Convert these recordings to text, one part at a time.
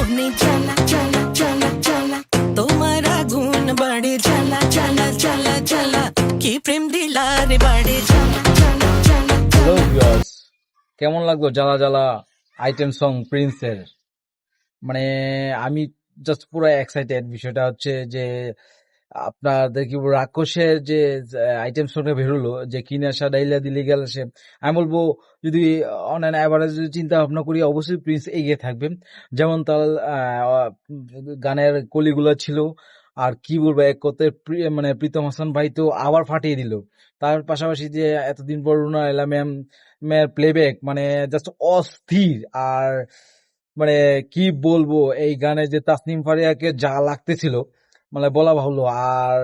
মনে জ্বালা জ্বালা জ্বালা জ্বালা তোমার আগুন বাড়ে জ্বালা জ্বালা জ্বালা জ্বালা কি প্রেম দিলা রে বাড়ে জ্বালা জ্বালা জ্বালা হ্যালো ভিউয়ার্স, কেমন লাগলো জ্বালা জ্বালা আইটেম সং প্রিন্সের? মানে আমি জাস্ট পুরো এক্সাইটেড। বিষয়টা হচ্ছে যে আপনাদের কি বলবো, রাক্ষসের যে আইটেম সংটা বেরোলো, যে কিনাশা ডাইলা দিলে গেল সে, আমি বলবো যদি অনলাইন অ্যাভারেজ চিন্তা ভাবনা করি অবশ্যই প্রিন্স এগিয়ে থাকবে। যেমন তার গানের কলিগুলো ছিল, আর কি বলবো, এক কথায় মানে প্রীতম হাসান ভাই তো আবার ফাটিয়ে দিল। তার পাশাপাশি যে এতদিন পর রুনা এলা ম্যাম এর প্লেব্যাক মানে জাস্ট অস্থির। আর মানে কি বলবো, এই গানে যে তাসনিম ফারিয়াকে যা লাগতেছিল মানে বলা বাহুল্য। আর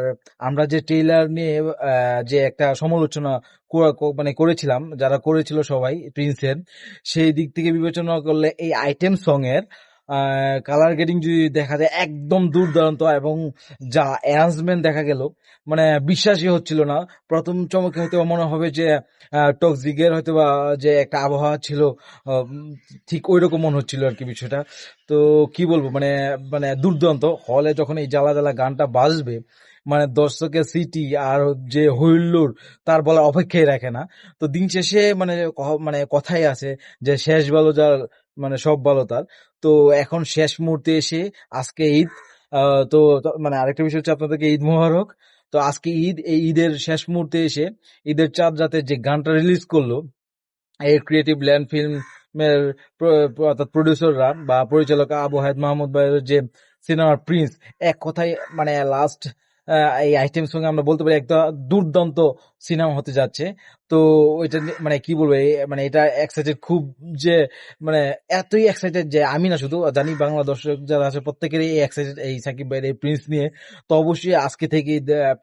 আমরা যে ট্রেইলার নিয়ে যে একটা সমালোচনা মানে করেছিলাম, যারা করেছিল সবাই প্রিন্সের, সেই দিক থেকে বিবেচনা করলে এই আইটেম সং এর কালার গ্রেডিং যদি দেখা যায় একদম দুর্দান্ত, এবং যা অ্যারেঞ্জমেন্ট দেখা গেল মানে বিশ্বাসই হচ্ছিল না। প্রথম চমকে হয়তো মনে হবে যে টক্সিকের হয়তো বা যে একটা আবহাওয়া ছিল, ঠিক ওই রকম মনে হচ্ছিল আর কি বিষয়টা। তো কি বলবো, মানে মানে দুর্দান্ত। হলে যখন এই জ্বালা জ্বালা গানটা বাজবে, মানে দর্শকের সিটি আর যে হুল্লোড় তার বলার অপেক্ষাই রাখে না। তো দিন শেষে মানে মানে কথাই আছে যে শেষ ভালো যার, মানে সব ভালো তার। তো এখন শেষ মুহূর্তে এসে আজকে ঈদ, মানে আরেকটা বিষয় হচ্ছে আপনাদেরকে ঈদ মোবারক। তো আজকে ঈদ, এই ঈদের শেষ মুহূর্তে এসে ঈদের চাঁদ রাতে যে গানটা রিলিজ করলো এই ক্রিয়েটিভ ল্যান্ড ফিল্মের অর্থাৎ প্রডিউসাররা বা পরিচালক আবু হায়াত মাহমুদ ভাইয়ের যে সিনেমার প্রিন্স, এক কথায় মানে লাস্ট এই আইটেম সঙ্গে আমরা বলতে পারি একটা দুর্দান্ত সিনেমা হতে যাচ্ছে। তো ওইটা মানে কি বলবো, মানে এটা এক্সাইটেড খুব, যে মানে এতই এক্সাইটেড যে আমি না শুধু জানি, বাংলা দর্শক যারা আছে প্রত্যেকেরই এক্সাইটেড এই সাকিব ভাইয়ের এই প্রিন্স নিয়ে। তো অবশ্যই আজকে থেকে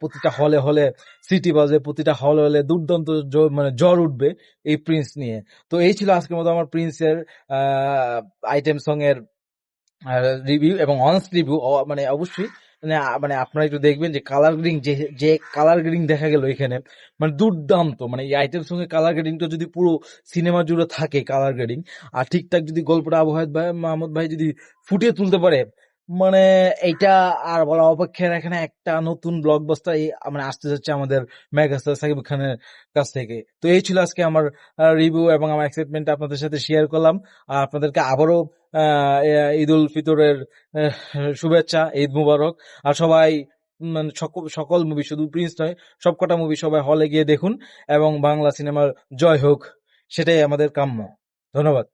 প্রতিটা হলে হলে সিটি বাজে, প্রতিটা হলে হলে দুর্দান্ত মানে জ্বর উঠবে এই প্রিন্স নিয়ে। তো এই ছিল আজকের মতো আমার প্রিন্সের আইটেম সং এর রিভিউ এবং অনেস্ট রিভিউ। মানে অবশ্যই মানে মানে আপনারা একটু দেখবেন যে কালার গ্রেডিং, যে যে কালার গ্রেডিং দেখা গেল এখানে মানে দুর্দান্ত। মানে এই আইটেম সঙ্গে কালার গ্রেডিংটা যদি পুরো সিনেমা জুড়ে থাকে কালার গ্রেডিং, আর ঠিকঠাক যদি গল্পটা আবু হায়াত ভাই মাহমুদ ভাই যদি ফুটিয়ে তুলতে পারে, মানে এইটা আর বলা অপেক্ষায় রাখে না। একটা নতুন ব্লকবাস্টার মানে আসতে যাচ্ছে আমাদের মেগাস্টার সাকিব খানের কাছ থেকে। তো এই ছিল আজকে আমার রিভিউ এবং আমার এক্সাইটমেন্ট আপনাদের সাথে শেয়ার করলাম। আর আপনাদেরকে আবারও ঈদ উল ফিতরের শুভেচ্ছা, ঈদ মুবারক। আর সবাই মানে সকল মুভি, শুধু প্রিন্স নয়, সবকটা মুভি সবাই হলে গিয়ে দেখুন এবং বাংলা সিনেমার জয় হোক, সেটাই আমাদের কাম্য। ধন্যবাদ।